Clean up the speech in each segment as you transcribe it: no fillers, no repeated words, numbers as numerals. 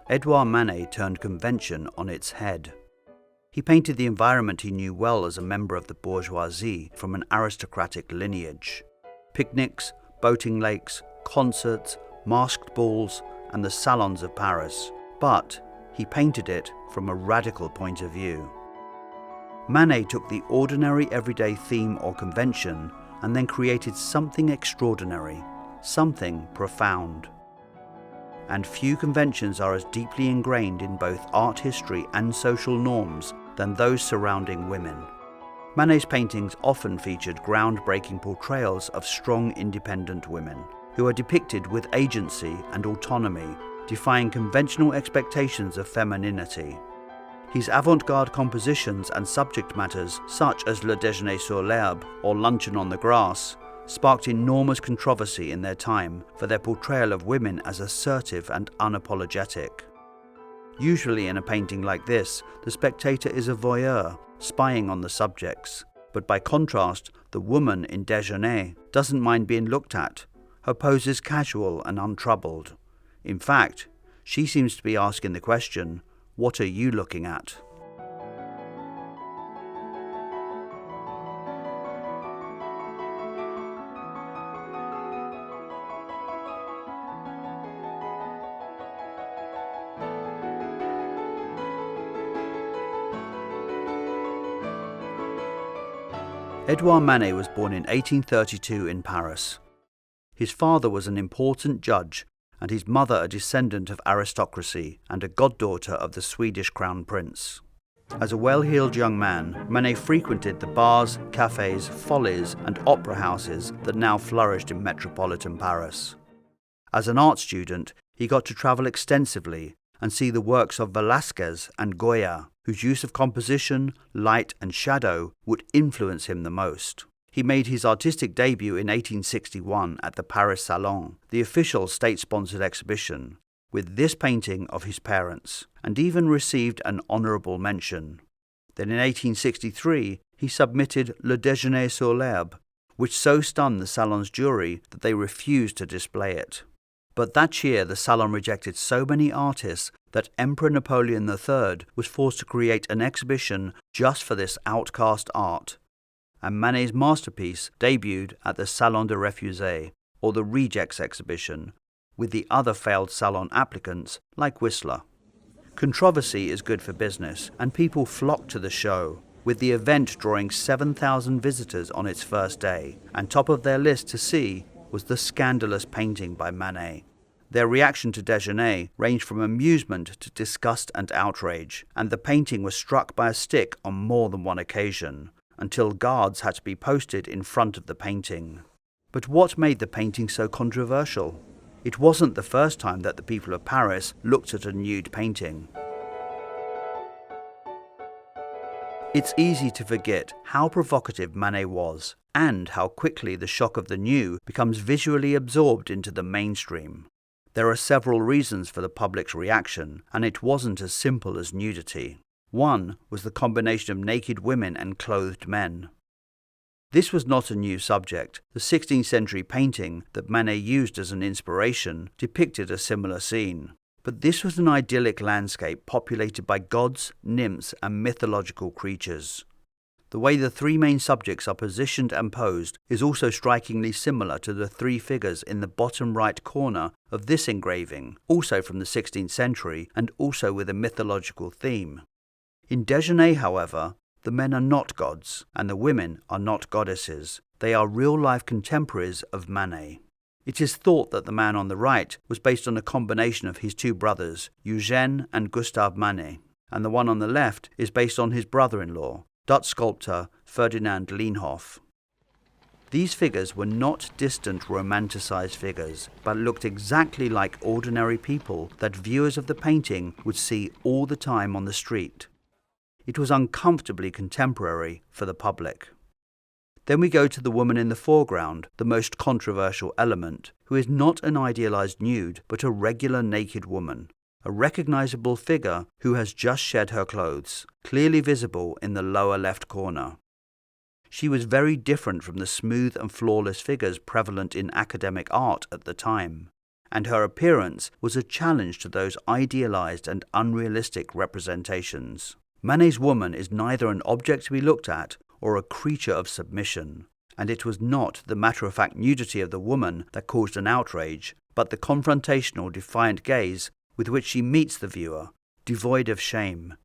Édouard Manet turned convention on its head. He painted the environment he knew well as a member of the bourgeoisie from an aristocratic lineage. Picnics, boating lakes, concerts, masked balls, and the salons of Paris. But he painted it from a radical point of view. Manet took the ordinary everyday theme or convention and then created something extraordinary, something profound. And few conventions are as deeply ingrained in both art history and social norms than those surrounding women. Manet's paintings often featured groundbreaking portrayals of strong, independent women, who are depicted with agency and autonomy, defying conventional expectations of femininity. His avant-garde compositions and subject matters, such as Le Déjeuner sur l'herbe or Luncheon on the Grass, sparked enormous controversy in their time for their portrayal of women as assertive and unapologetic. Usually in a painting like this, the spectator is a voyeur, spying on the subjects. But by contrast, the woman in Déjeuner doesn't mind being looked at. Her pose is casual and untroubled. In fact, she seems to be asking the question, "What are you looking at?" Édouard Manet was born in 1832 in Paris. His father was an important judge and his mother a descendant of aristocracy and a goddaughter of the Swedish crown prince. As a well-heeled young man, Manet frequented the bars, cafes, follies and opera houses that now flourished in metropolitan Paris. As an art student, he got to travel extensively and see the works of Velázquez and Goya, whose use of composition, light and shadow would influence him the most. He made his artistic debut in 1861 at the Paris Salon, the official state-sponsored exhibition, with this painting of his parents, and even received an honourable mention. Then in 1863 he submitted Le Déjeuner sur l'herbe, which so stunned the Salon's jury that they refused to display it. But that year the Salon rejected so many artists that Emperor Napoleon III was forced to create an exhibition just for this outcast art, and Manet's masterpiece debuted at the Salon de Refusés, or the Rejects exhibition, with the other failed Salon applicants like Whistler. Controversy is good for business, and people flocked to the show, with the event drawing 7,000 visitors on its first day, and top of their list to see was the scandalous painting by Manet. Their reaction to Déjeuner ranged from amusement to disgust and outrage, and the painting was struck by a stick on more than one occasion, until guards had to be posted in front of the painting. But what made the painting so controversial? It wasn't the first time that the people of Paris looked at a nude painting. It's easy to forget how provocative Manet was, and how quickly the shock of the new becomes visually absorbed into the mainstream. There are several reasons for the public's reaction, and it wasn't as simple as nudity. One was the combination of naked women and clothed men. This was not a new subject. The 16th century painting that Manet used as an inspiration depicted a similar scene. But this was an idyllic landscape populated by gods, nymphs, and mythological creatures. The way the three main subjects are positioned and posed is also strikingly similar to the three figures in the bottom right corner of this engraving, also from the 16th century and also with a mythological theme. In Déjeuner, however, the men are not gods and the women are not goddesses. They are real-life contemporaries of Manet. It is thought that the man on the right was based on a combination of his two brothers, Eugène and Gustave Manet, and the one on the left is based on his brother-in-law, Dutch sculptor Ferdinand Leenhoff. These figures were not distant romanticized figures, but looked exactly like ordinary people that viewers of the painting would see all the time on the street. It was uncomfortably contemporary for the public. Then we go to the woman in the foreground, the most controversial element, who is not an idealized nude, but a regular naked woman. A recognizable figure who has just shed her clothes, clearly visible in the lower left corner. She was very different from the smooth and flawless figures prevalent in academic art at the time, and her appearance was a challenge to those idealized and unrealistic representations. Manet's woman is neither an object to be looked at or a creature of submission, and it was not the matter-of-fact nudity of the woman that caused an outrage, but the confrontational, defiant gaze with which she meets the viewer, devoid of shame.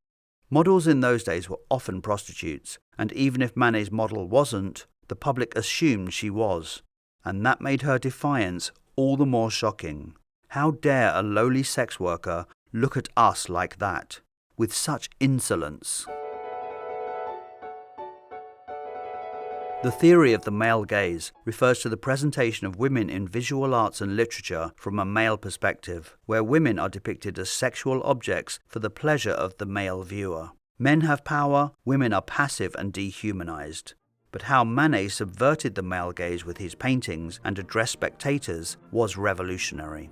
Models in those days were often prostitutes, and even if Manet's model wasn't, the public assumed she was, and that made her defiance all the more shocking. How dare a lowly sex worker look at us like that, with such insolence? The theory of the male gaze refers to the presentation of women in visual arts and literature from a male perspective, where women are depicted as sexual objects for the pleasure of the male viewer. Men have power, women are passive and dehumanized. But how Manet subverted the male gaze with his paintings and addressed spectators was revolutionary.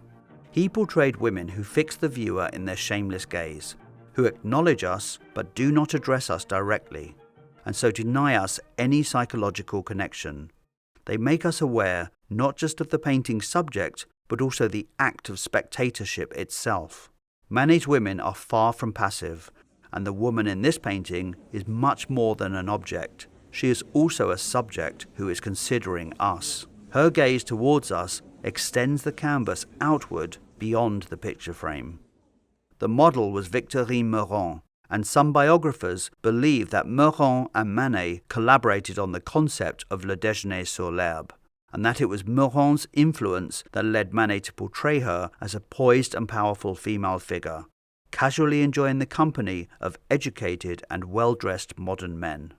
He portrayed women who fix the viewer in their shameless gaze, who acknowledge us but do not address us directly, and so deny us any psychological connection. They make us aware not just of the painting's subject, but also the act of spectatorship itself. Manet's women are far from passive, and the woman in this painting is much more than an object. She is also a subject who is considering us. Her gaze towards us extends the canvas outward beyond the picture frame. The model was Victorine Meurent, and some biographers believe that Meurent and Manet collaborated on the concept of le déjeuner sur l'herbe, and that it was Meurent's influence that led Manet to portray her as a poised and powerful female figure, casually enjoying the company of educated and well-dressed modern men.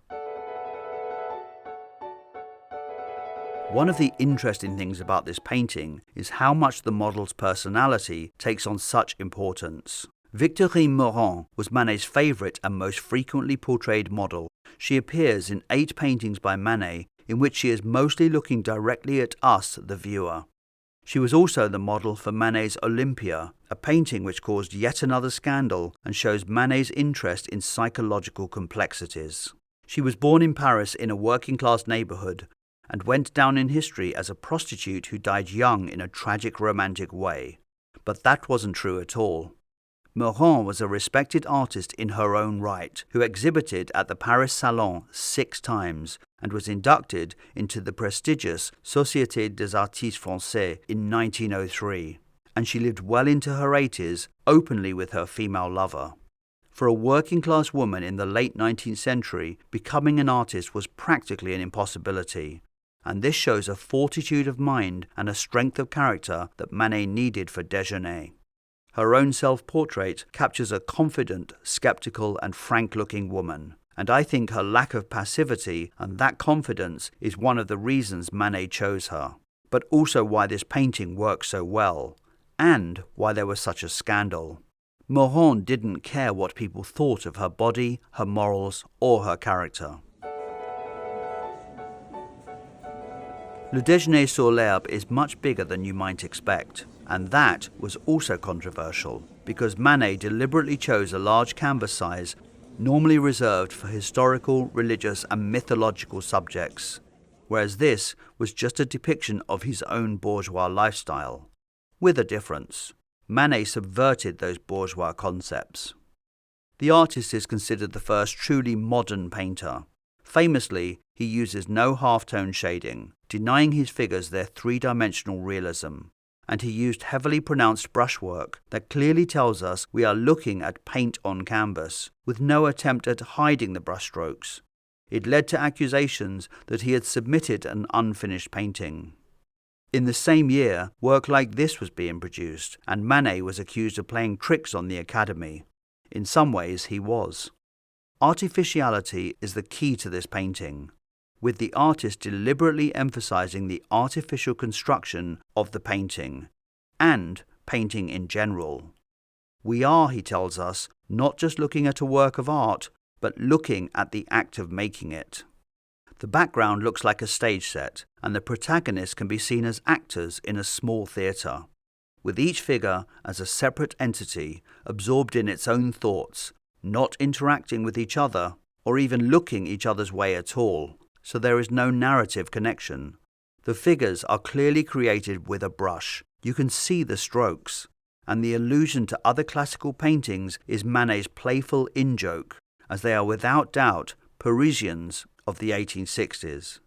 One of the interesting things about this painting is how much the model's personality takes on such importance. Victorine Meurent was Manet's favourite and most frequently portrayed model. She appears in 8 paintings by Manet, in which she is mostly looking directly at us, the viewer. She was also the model for Manet's Olympia, a painting which caused yet another scandal and shows Manet's interest in psychological complexities. She was born in Paris in a working-class neighbourhood, and went down in history as a prostitute who died young in a tragic romantic way. But that wasn't true at all. Meurent was a respected artist in her own right, who exhibited at the Paris Salon 6 times and was inducted into the prestigious Société des Artistes Français in 1903, and she lived well into her 80s, openly with her female lover. For a working-class woman in the late 19th century, becoming an artist was practically an impossibility, and this shows a fortitude of mind and a strength of character that Manet needed for Déjeuner. Her own self-portrait captures a confident, skeptical and frank-looking woman, and I think her lack of passivity and that confidence is one of the reasons Manet chose her, but also why this painting works so well, and why there was such a scandal. Meurent didn't care what people thought of her body, her morals, or her character. Le Déjeuner sur l'herbe is much bigger than you might expect, and that was also controversial, because Manet deliberately chose a large canvas size normally reserved for historical, religious and mythological subjects, whereas this was just a depiction of his own bourgeois lifestyle. With a difference. Manet subverted those bourgeois concepts. The artist is considered the first truly modern painter. Famously, he uses no half-tone shading, denying his figures their 3-dimensional realism, and he used heavily pronounced brushwork that clearly tells us we are looking at paint on canvas, with no attempt at hiding the brushstrokes. It led to accusations that he had submitted an unfinished painting. In the same year, work like this was being produced, and Manet was accused of playing tricks on the Academy. In some ways, he was. Artificiality is the key to this painting, with the artist deliberately emphasizing the artificial construction of the painting, and painting in general. We are, he tells us, not just looking at a work of art, but looking at the act of making it. The background looks like a stage set, and the protagonists can be seen as actors in a small theatre, with each figure as a separate entity, absorbed in its own thoughts, not interacting with each other, or even looking each other's way at all, so there is no narrative connection. The figures are clearly created with a brush, You can see the strokes, and the allusion to other classical paintings is Manet's playful in-joke, as they are without doubt Parisians of the 1860s.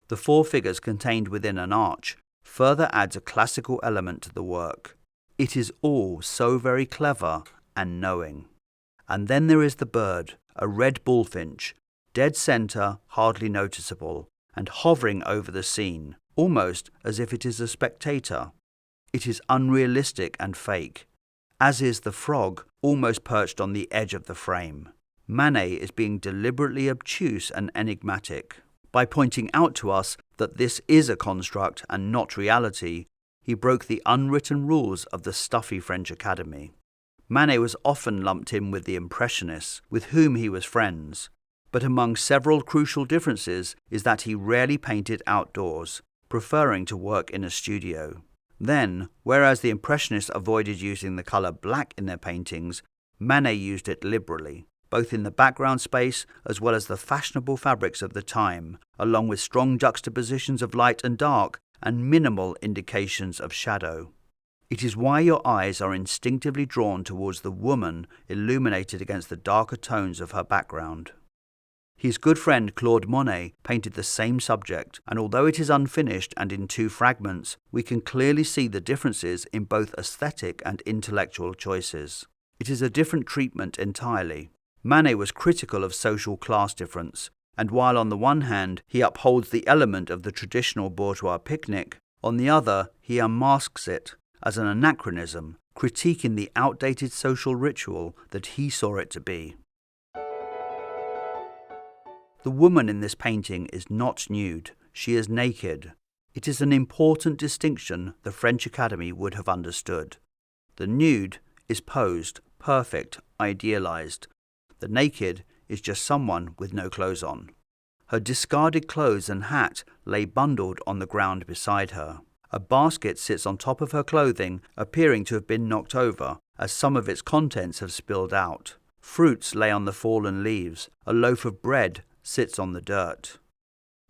The four figures contained within an arch further adds a classical element to the work. It is all so very clever and knowing. And then there is the bird, a red bullfinch, dead centre, hardly noticeable, and hovering over the scene, almost as if it is a spectator. It is unrealistic and fake, as is the frog almost perched on the edge of the frame. Manet is being deliberately obtuse and enigmatic. By pointing out to us that this is a construct and not reality, he broke the unwritten rules of the stuffy French Academy. Manet was often lumped in with the Impressionists, with whom he was friends, but among several crucial differences is that he rarely painted outdoors, preferring to work in a studio. Then, whereas the Impressionists avoided using the colour black in their paintings, Manet used it liberally, both in the background space as well as the fashionable fabrics of the time, along with strong juxtapositions of light and dark and minimal indications of shadow. It is why your eyes are instinctively drawn towards the woman illuminated against the darker tones of her background. His good friend Claude Monet painted the same subject, and although it is unfinished and in two fragments, we can clearly see the differences in both aesthetic and intellectual choices. It is a different treatment entirely. Manet was critical of social class difference, and while on the one hand he upholds the element of the traditional bourgeois picnic, on the other he unmasks it as an anachronism, critiquing the outdated social ritual that he saw it to be. The woman in this painting is not nude, she is naked. It is an important distinction the French Academy would have understood. The nude is posed, perfect, idealized. The naked is just someone with no clothes on. Her discarded clothes and hat lay bundled on the ground beside her. A basket sits on top of her clothing, appearing to have been knocked over, as some of its contents have spilled out. Fruits lay on the fallen leaves. A loaf of bread sits on the dirt.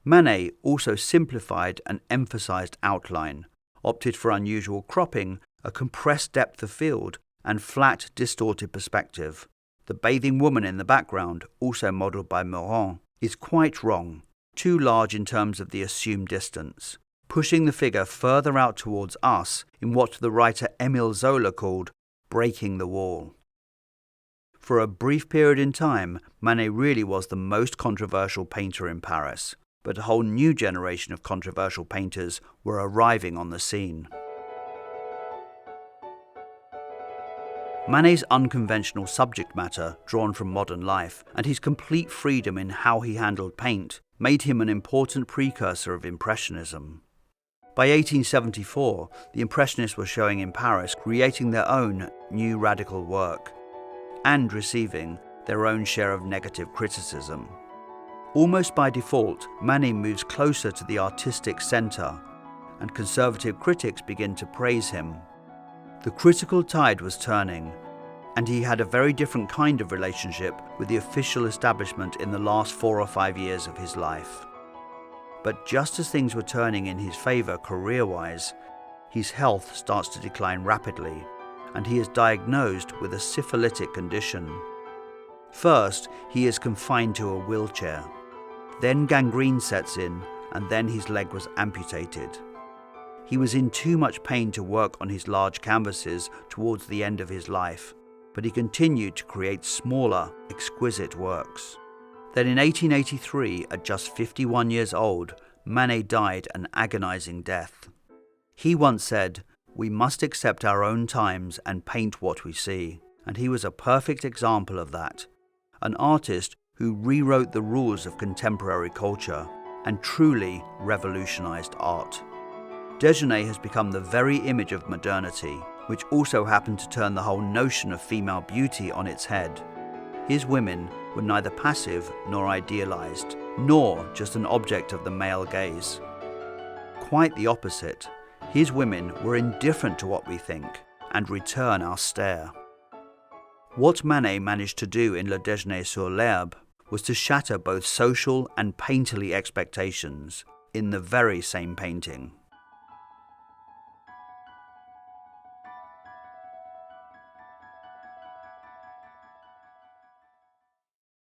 Manet also simplified and emphasized outline, opted for unusual cropping, a compressed depth of field, and flat, distorted perspective. The bathing woman in the background, also modelled by Meurent, is quite wrong, too large in terms of the assumed distance, pushing the figure further out towards us in what the writer Émile Zola called breaking the wall. For a brief period in time, Manet really was the most controversial painter in Paris, but a whole new generation of controversial painters were arriving on the scene. Manet's unconventional subject matter, drawn from modern life, and his complete freedom in how he handled paint, made him an important precursor of Impressionism. By 1874, the Impressionists were showing in Paris, creating their own new radical work, and receiving their own share of negative criticism. Almost by default, Manet moves closer to the artistic centre, and conservative critics begin to praise him. The critical tide was turning, and he had a very different kind of relationship with the official establishment in the last 4 or 5 years of his life. But just as things were turning in his favour career-wise, his health starts to decline rapidly, and he is diagnosed with a syphilitic condition. First, he is confined to a wheelchair. Then gangrene sets in, and then his leg was amputated. He was in too much pain to work on his large canvases towards the end of his life, but he continued to create smaller, exquisite works. Then in 1883, at just 51 years old, Manet died an agonizing death. He once said, "We must accept our own times and paint what we see," and he was a perfect example of that. An artist who rewrote the rules of contemporary culture and truly revolutionized art. Déjeuner has become the very image of modernity, which also happened to turn the whole notion of female beauty on its head. His women were neither passive nor idealized, nor just an object of the male gaze. Quite the opposite. His women were indifferent to what we think and return our stare. What Manet managed to do in Le Déjeuner sur l'herbe was to shatter both social and painterly expectations in the very same painting.